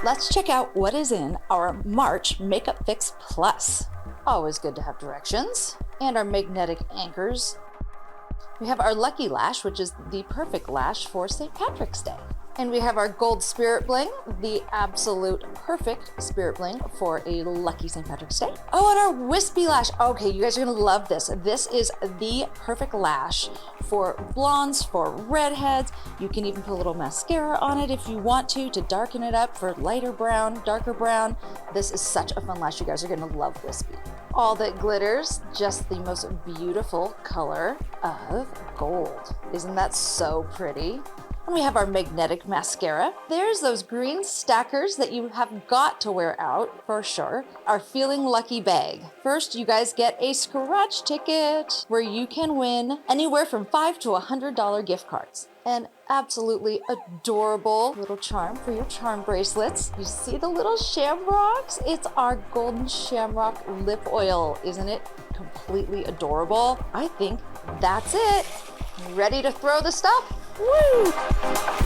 let's check out what is in our March Makeup Fix Plus. Always good to have directions. And our magnetic anchors. We have our Lucky Lash, which is the perfect lash for St. Patrick's Day. And we have our Gold Spirit Bling, the absolute perfect spirit bling for a lucky St. Patrick's Day. Oh, and our Wispy Lash. Okay, you guys are gonna love this. This is the perfect lash for blondes, for redheads. You can even put a little mascara on it if you want to darken it up for lighter brown, darker brown. This is such a fun lash. You guys are gonna love Wispy. All that glitters, just the most beautiful color of gold. Isn't that so pretty? And we have our magnetic mascara. There's those green stackers that you have got to wear out for sure. Our Feeling Lucky bag. First, you guys get a scratch ticket where you can win anywhere from $5 to $100 gift cards. An absolutely adorable little charm for your charm bracelets. You see the little shamrocks? It's our golden shamrock lip oil. Isn't it completely adorable? I think that's it. Ready to throw the stuff? Woo!